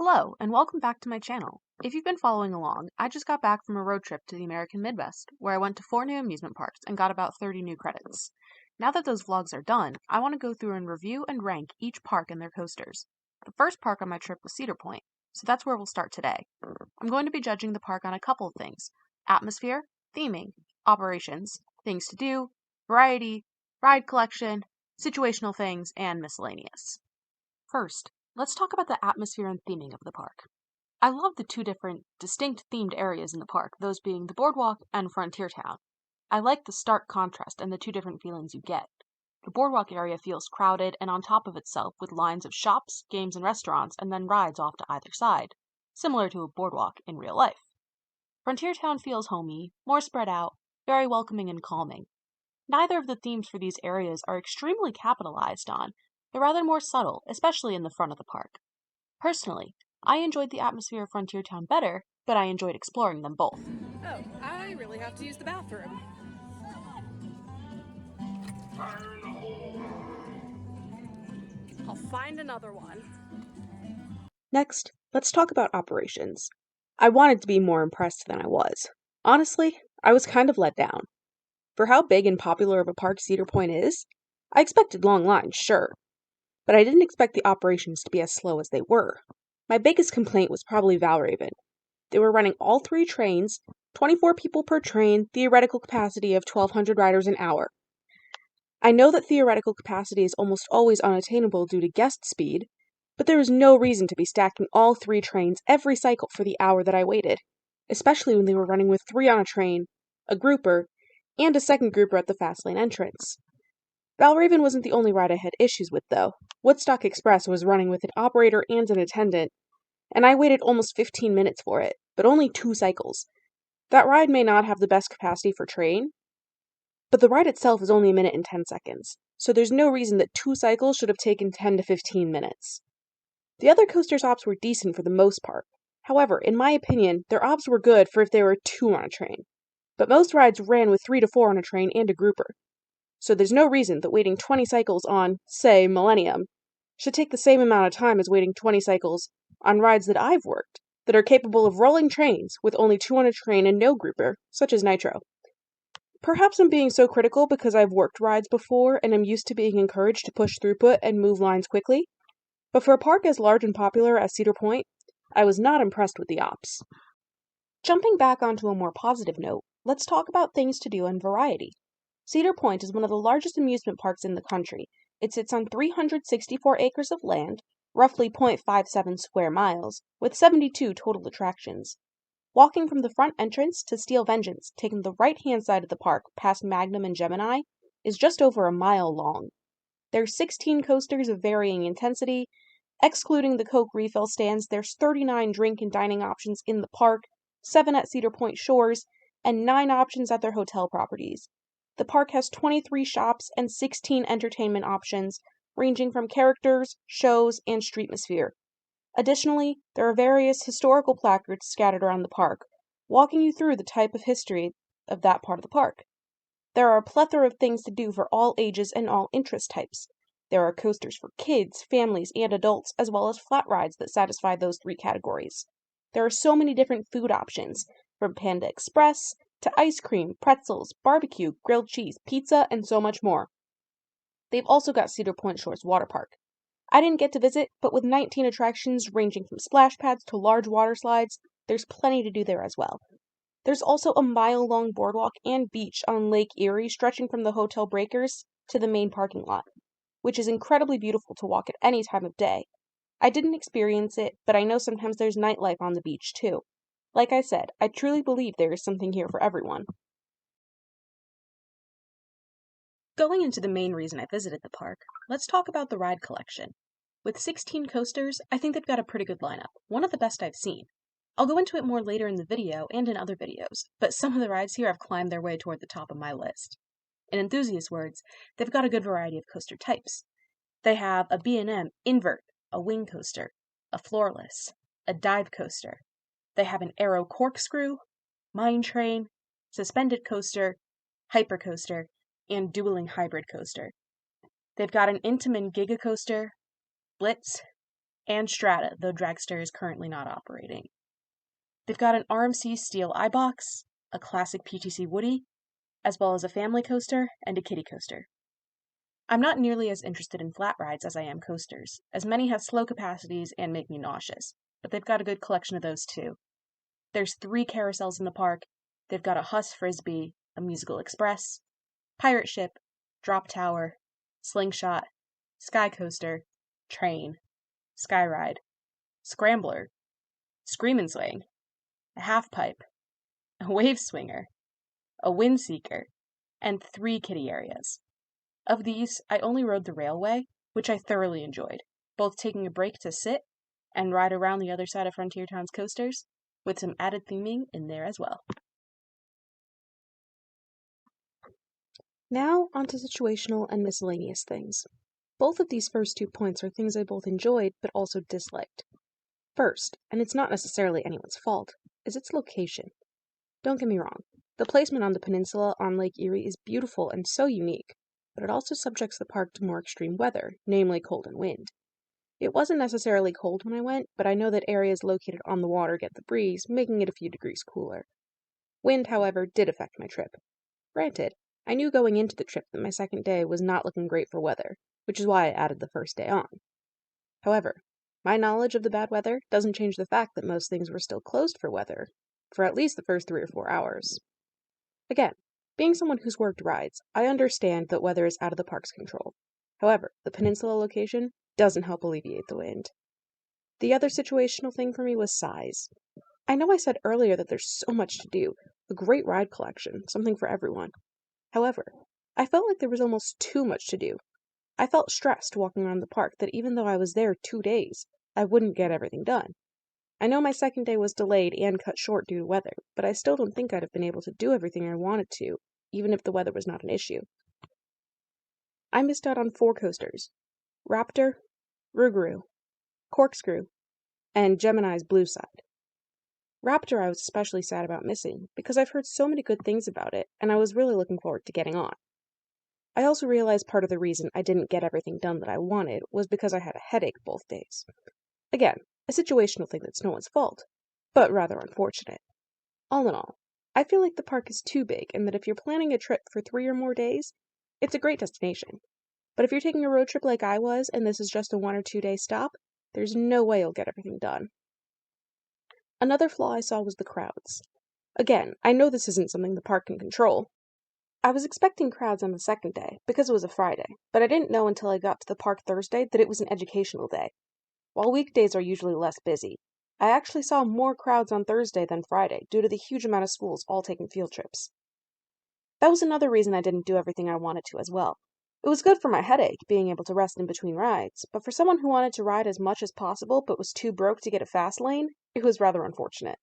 Hello, and welcome back to my channel. If you've been following along, I just got back from a road trip to the American Midwest, where I went to 4 new amusement parks and got about 30 new credits. Now that those vlogs are done, I want to go through and review and rank each park and their coasters. The first park on my trip was Cedar Point, so that's where we'll start today. I'm going to be judging the park on a couple of things: atmosphere, theming, operations, things to do, variety, ride collection, situational things, and miscellaneous. First, let's talk about the atmosphere and theming of the park. I love the two different, distinct themed areas in the park, those being the Boardwalk and Frontier Town. I like the stark contrast and the two different feelings you get. The Boardwalk area feels crowded and on top of itself with lines of shops, games, and restaurants, and then rides off to either side, similar to a boardwalk in real life. Frontier Town feels homey, more spread out, very welcoming and calming. Neither of the themes for these areas are extremely capitalized on. They're rather more subtle, especially in the front of the park. Personally, I enjoyed the atmosphere of Frontier Town better, but I enjoyed exploring them both. Oh, I really have to use the bathroom. I'll find another one. Next, let's talk about operations. I wanted to be more impressed than I was. Honestly, I was kind of let down. For how big and popular of a park Cedar Point is, I expected long lines, sure, but I didn't expect the operations to be as slow as they were. My biggest complaint was probably Valraven. They were running all 3 trains, 24 people per train, theoretical capacity of 1,200 riders an hour. I know that theoretical capacity is almost always unattainable due to guest speed, but there was no reason to be stacking all 3 trains every cycle for the hour that I waited, especially when they were running with 3 on a train, a grouper, and a second grouper at the fast lane entrance. Valraven wasn't the only ride I had issues with, though. Woodstock Express was running with an operator and an attendant, and I waited almost 15 minutes for it, but only 2 cycles. That ride may not have the best capacity for train, but the ride itself is only a minute and 10 seconds, so there's no reason that 2 cycles should have taken 10 to 15 minutes. The other coaster's ops were decent for the most part. However, in my opinion, their ops were good for if there were 2 on a train. But most rides ran with 3 to 4 on a train and a grouper. So there's no reason that waiting 20 cycles on, say, Millennium, should take the same amount of time as waiting 20 cycles on rides that I've worked, that are capable of rolling trains with only 2 on a train and no grouper, such as Nitro. Perhaps I'm being so critical because I've worked rides before and am used to being encouraged to push throughput and move lines quickly, but for a park as large and popular as Cedar Point, I was not impressed with the ops. Jumping back onto a more positive note, let's talk about things to do and variety. Cedar Point is one of the largest amusement parks in the country. It sits on 364 acres of land, roughly 0.57 square miles, with 72 total attractions. Walking from the front entrance to Steel Vengeance, taking the right-hand side of the park past Magnum and Gemini, is just over a mile long. There's 16 coasters of varying intensity. Excluding the Coke refill stands, there's 39 drink and dining options in the park, 7 at Cedar Point Shores, and 9 options at their hotel properties. The park has 23 shops and 16 entertainment options, ranging from characters, shows, and streetmosphere. Additionally, there are various historical placards scattered around the park, walking you through the type of history of that part of the park. There are a plethora of things to do for all ages and all interest types. There are coasters for kids, families, and adults, as well as flat rides that satisfy those 3 categories. There are so many different food options, from Panda Express to ice cream, pretzels, barbecue, grilled cheese, pizza, and so much more. They've also got Cedar Point Shores Water Park. I didn't get to visit, but with 19 attractions ranging from splash pads to large water slides, there's plenty to do there as well. There's also a mile-long boardwalk and beach on Lake Erie stretching from the Hotel Breakers to the main parking lot, which is incredibly beautiful to walk at any time of day. I didn't experience it, but I know sometimes there's nightlife on the beach too. Like I said, I truly believe there is something here for everyone. Going into the main reason I visited the park, let's talk about the ride collection. With 16 coasters, I think they've got a pretty good lineup, one of the best I've seen. I'll go into it more later in the video and in other videos, but some of the rides here have climbed their way toward the top of my list. In enthusiast words, they've got a good variety of coaster types. They have a B&M invert, a wing coaster, a floorless, a dive coaster. They have an aero corkscrew, mine train, suspended coaster, hyper coaster, and dueling hybrid coaster. They've got an Intamin giga coaster, blitz, and Strata, though Dragster is currently not operating. They've got an RMC Steel iBox, a classic PTC Woody, as well as a family coaster and a kiddie coaster. I'm not nearly as interested in flat rides as I am coasters, as many have slow capacities and make me nauseous, but they've got a good collection of those too. There's 3 carousels in the park. They've got a Huss Frisbee, a musical express, pirate ship, drop tower, slingshot, sky coaster, train, sky ride, scrambler, scream and swing, a half pipe, a wave swinger, a wind seeker, and 3 kiddie areas. Of these, I only rode the railway, which I thoroughly enjoyed, both taking a break to sit and ride around the other side of Frontier Town's coasters, with some added theming in there as well. Now onto situational and miscellaneous things. Both of these first 2 points are things I both enjoyed but also disliked. First, and it's not necessarily anyone's fault, is its location. Don't get me wrong, the placement on the peninsula on Lake Erie is beautiful and so unique, but it also subjects the park to more extreme weather, namely cold and wind. It wasn't necessarily cold when I went, but I know that areas located on the water get the breeze, making it a few degrees cooler. Wind, however, did affect my trip. Granted, I knew going into the trip that my second day was not looking great for weather, which is why I added the first day on. However, my knowledge of the bad weather doesn't change the fact that most things were still closed for weather, for at least the first 3 or 4 hours. Again, being someone who's worked rides, I understand that weather is out of the park's control. However, the peninsula location doesn't help alleviate the wind. The other situational thing for me was size. I know I said earlier that there's so much to do, a great ride collection, something for everyone. However, I felt like there was almost too much to do. I felt stressed walking around the park that even though I was there 2 days, I wouldn't get everything done. I know my second day was delayed and cut short due to weather, but I still don't think I'd have been able to do everything I wanted to, even if the weather was not an issue. I missed out on 4 coasters: Raptor, Rougarou, Corkscrew, and Gemini's Blue Side. Raptor I was especially sad about missing, because I've heard so many good things about it, and I was really looking forward to getting on. I also realized part of the reason I didn't get everything done that I wanted was because I had a headache both days. Again, a situational thing that's no one's fault, but rather unfortunate. All in all, I feel like the park is too big and that if you're planning a trip for 3 or more days, it's a great destination. But if you're taking a road trip like I was and this is just a 1 or 2 day stop, there's no way you'll get everything done. Another flaw I saw was the crowds. Again, I know this isn't something the park can control. I was expecting crowds on the second day, because it was a Friday, but I didn't know until I got to the park Thursday that it was an educational day. While weekdays are usually less busy, I actually saw more crowds on Thursday than Friday due to the huge amount of schools all taking field trips. That was another reason I didn't do everything I wanted to as well. It was good for my headache, being able to rest in between rides, but for someone who wanted to ride as much as possible but was too broke to get a fast lane, it was rather unfortunate.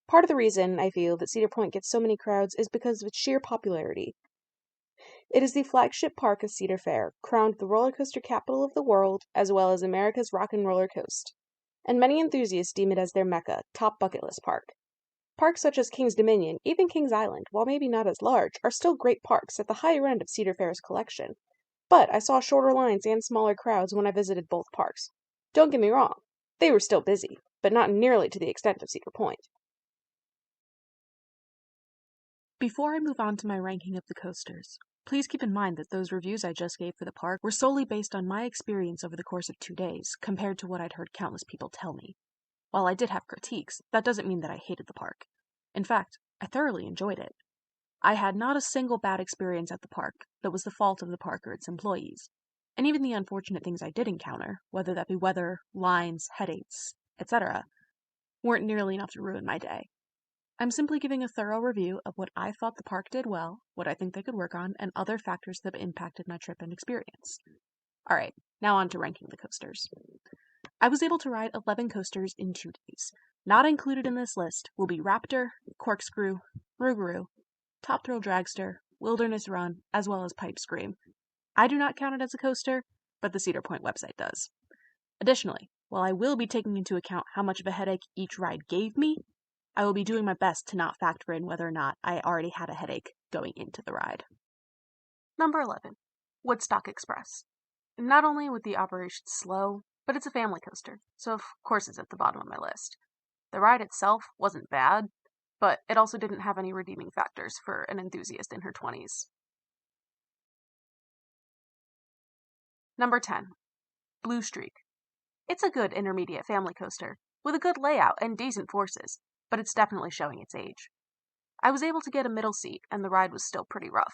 Part of the reason I feel that Cedar Point gets so many crowds is because of its sheer popularity. It is the flagship park of Cedar Fair, crowned the roller coaster capital of the world, as well as America's rock and roller coast, and many enthusiasts deem it as their mecca, top bucket list park. Parks such as King's Dominion, even Kings Island, while maybe not as large, are still great parks at the higher end of Cedar Fair's collection. But I saw shorter lines and smaller crowds when I visited both parks. Don't get me wrong, they were still busy, but not nearly to the extent of Cedar Point. Before I move on to my ranking of the coasters, please keep in mind that those reviews I just gave for the park were solely based on my experience over the course of 2 days, compared to what I'd heard countless people tell me. While I did have critiques, that doesn't mean that I hated the park. In fact, I thoroughly enjoyed it. I had not a single bad experience at the park that was the fault of the park or its employees. And even the unfortunate things I did encounter, whether that be weather, lines, headaches, etc., weren't nearly enough to ruin my day. I'm simply giving a thorough review of what I thought the park did well, what I think they could work on, and other factors that impacted my trip and experience. Alright, now on to ranking the coasters. I was able to ride 11 coasters in 2 days. Not included in this list will be Raptor, Corkscrew, Rougarou, Top Thrill Dragster, Wilderness Run, as well as Pipe Scream. I do not count it as a coaster, but the Cedar Point website does. Additionally, while I will be taking into account how much of a headache each ride gave me, I will be doing my best to not factor in whether or not I already had a headache going into the ride. Number 11. Woodstock Express. Not only was the operation slow, but it's a family coaster, so of course it's at the bottom of my list. The ride itself wasn't bad, but it also didn't have any redeeming factors for an enthusiast in her 20s. Number 10. Blue Streak. It's a good intermediate family coaster, with a good layout and decent forces, but it's definitely showing its age. I was able to get a middle seat, and the ride was still pretty rough,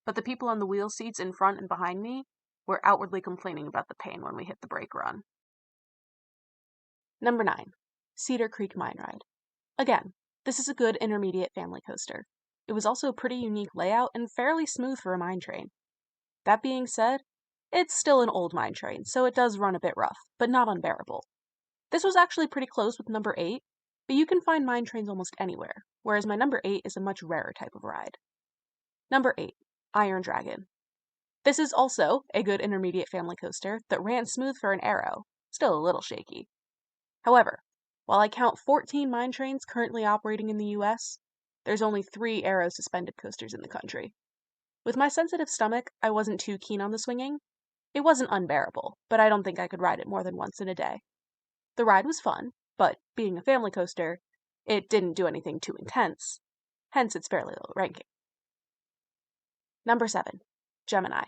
but the people on the wheel seats in front and behind me were outwardly complaining about the pain when we hit the brake run. Number 9. Cedar Creek Mine Ride. Again, this is a good intermediate family coaster. It was also a pretty unique layout and fairly smooth for a mine train. That being said, it's still an old mine train, so it does run a bit rough, but not unbearable. This was actually pretty close with number 8, but you can find mine trains almost anywhere, whereas my number 8 is a much rarer type of ride. Number 8. Iron Dragon. This is also a good intermediate family coaster that ran smooth for an Arrow, still a little shaky. However, while I count 14 mine trains currently operating in the US, there's only 3 Arrow suspended coasters in the country. With my sensitive stomach, I wasn't too keen on the swinging. It wasn't unbearable, but I don't think I could ride it more than once in a day. The ride was fun, but being a family coaster, it didn't do anything too intense, hence its fairly low ranking. Number 7. Gemini.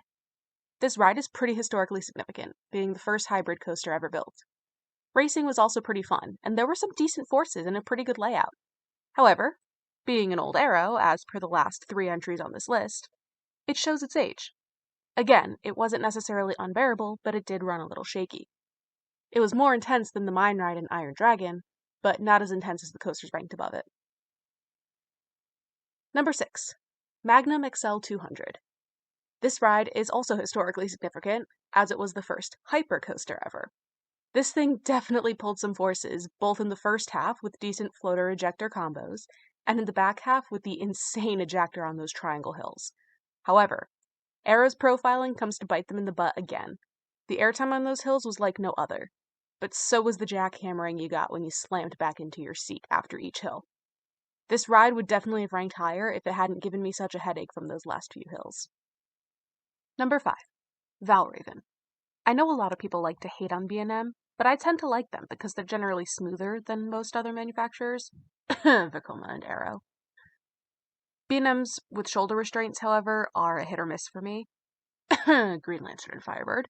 This ride is pretty historically significant, being the first hybrid coaster ever built. Racing was also pretty fun, and there were some decent forces and a pretty good layout. However, being an old Arrow, as per the last 3 entries on this list, it shows its age. Again, it wasn't necessarily unbearable, but it did run a little shaky. It was more intense than the mine ride in Iron Dragon, but not as intense as the coasters ranked above it. Number 6. Magnum XL 200. This ride is also historically significant, as it was the first hyper coaster ever. This thing definitely pulled some forces, both in the first half with decent floater ejector combos, and in the back half with the insane ejector on those triangle hills. However, Arrow's profiling comes to bite them in the butt again. The airtime on those hills was like no other, but so was the jackhammering you got when you slammed back into your seat after each hill. This ride would definitely have ranked higher if it hadn't given me such a headache from those last few hills. Number 5. Valkyrie. I know a lot of people like to hate on B&M, but I tend to like them because they're generally smoother than most other manufacturers, Vekoma and Arrow. B&Ms with shoulder restraints, however, are a hit or miss for me. Green Lantern and Firebird.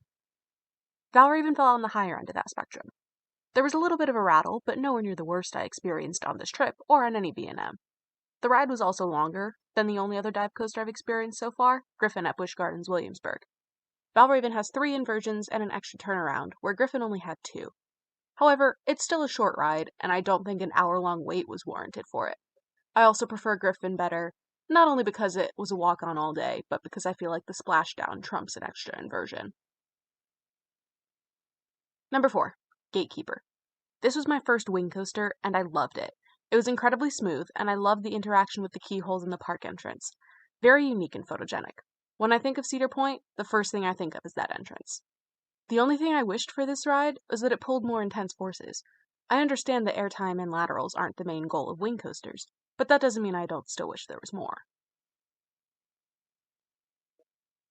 Valkyrie even fell on the higher end of that spectrum. There was a little bit of a rattle, but nowhere near the worst I experienced on this trip or on any B&M. The ride was also longer than the only other dive coaster I've experienced so far, Griffin at Busch Gardens, Williamsburg. Valkyrie has 3 inversions and an extra turnaround, where Griffin only had 2. However, it's still a short ride, and I don't think an hour-long wait was warranted for it. I also prefer Griffin better, not only because it was a walk-on all day, but because I feel like the splashdown trumps an extra inversion. Number 4. Gatekeeper. This was my first wing coaster, and I loved it. It was incredibly smooth, and I loved the interaction with the keyholes in the park entrance. Very unique and photogenic. When I think of Cedar Point, the first thing I think of is that entrance. The only thing I wished for this ride was that it pulled more intense forces. I understand that airtime and laterals aren't the main goal of wing coasters, but that doesn't mean I don't still wish there was more.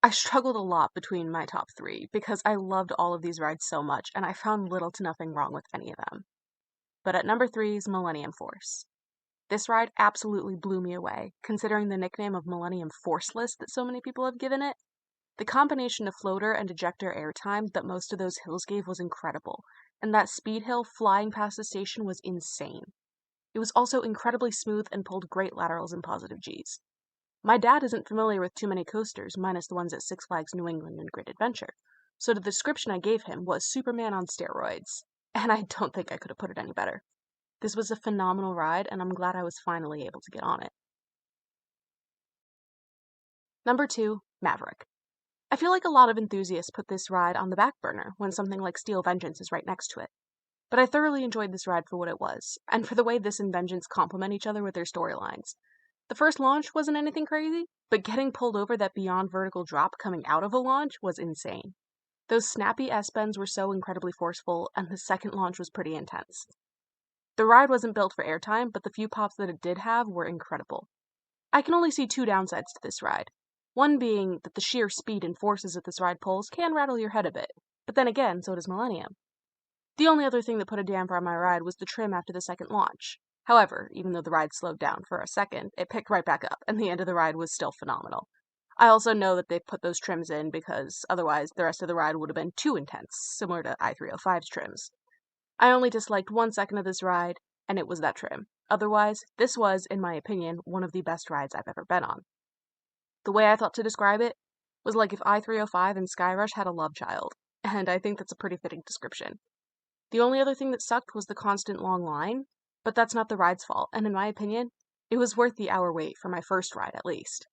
I struggled a lot between my top 3 because I loved all of these rides so much and I found little to nothing wrong with any of them. But at number 3 is Millennium Force. This ride absolutely blew me away, considering the nickname of Millennium Forceless that so many people have given it. The combination of floater and ejector airtime that most of those hills gave was incredible, and that speed hill flying past the station was insane. It was also incredibly smooth and pulled great laterals and positive Gs. My dad isn't familiar with too many coasters, minus the ones at Six Flags New England and Great Adventure, so the description I gave him was Superman on steroids, and I don't think I could have put it any better. This was a phenomenal ride, and I'm glad I was finally able to get on it. Number 2, Maverick. I feel like a lot of enthusiasts put this ride on the back burner when something like Steel Vengeance is right next to it. But I thoroughly enjoyed this ride for what it was, and for the way this and Vengeance complement each other with their storylines. The first launch wasn't anything crazy, but getting pulled over that beyond vertical drop coming out of a launch was insane. Those snappy S-bends were so incredibly forceful, and the second launch was pretty intense. The ride wasn't built for airtime, but the few pops that it did have were incredible. I can only see 2 downsides to this ride. One being that the sheer speed and forces that this ride pulls can rattle your head a bit, but then again, so does Millennium. The only other thing that put a damper on my ride was the trim after the second launch. However, even though the ride slowed down for a second, it picked right back up, and the end of the ride was still phenomenal. I also know that they put those trims in because otherwise the rest of the ride would have been too intense, similar to i305's trims. I only disliked 1 second of this ride, and it was that trim. Otherwise, this was, in my opinion, one of the best rides I've ever been on. The way I thought to describe it was like if i305 and Skyrush had a love child, and I think that's a pretty fitting description. The only other thing that sucked was the constant long line, but that's not the ride's fault, and in my opinion, it was worth the hour wait for my first ride at least.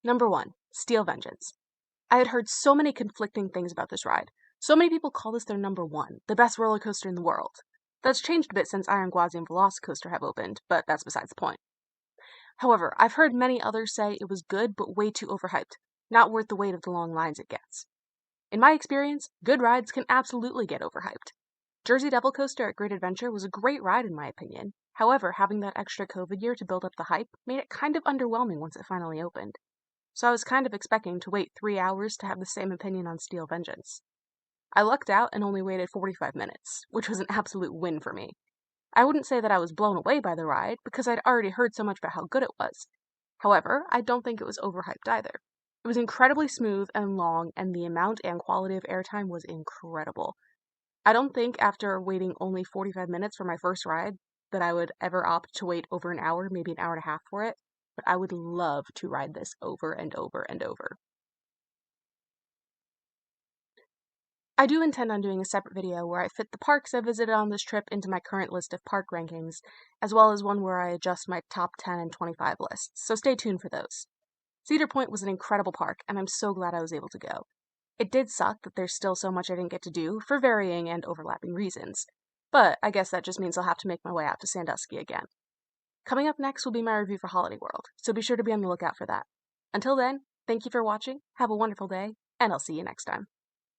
Number 1, Steel Vengeance. I had heard so many conflicting things about this ride. So many people call this their number 1, the best roller coaster in the world. That's changed a bit since Iron Gwazi and Velocicoaster have opened, but that's besides the point. However, I've heard many others say it was good but way too overhyped, not worth the wait of the long lines it gets. In my experience, good rides can absolutely get overhyped. Jersey Devil Coaster at Great Adventure was a great ride in my opinion. However, having that extra COVID year to build up the hype made it kind of underwhelming once it finally opened. So I was kind of expecting to wait 3 hours to have the same opinion on Steel Vengeance. I lucked out and only waited 45 minutes, which was an absolute win for me. I wouldn't say that I was blown away by the ride, because I'd already heard so much about how good it was. However, I don't think it was overhyped either. It was incredibly smooth and long, and the amount and quality of airtime was incredible. I don't think after waiting only 45 minutes for my first ride that I would ever opt to wait over an hour, maybe an hour and a half for it, but I would love to ride this over and over and over. I do intend on doing a separate video where I fit the parks I visited on this trip into my current list of park rankings, as well as one where I adjust my top 10 and 25 lists, so stay tuned for those. Cedar Point was an incredible park, and I'm so glad I was able to go. It did suck that there's still so much I didn't get to do for varying and overlapping reasons, but I guess that just means I'll have to make my way out to Sandusky again. Coming up next will be my review for Holiday World, so be sure to be on the lookout for that. Until then, thank you for watching, have a wonderful day, and I'll see you next time.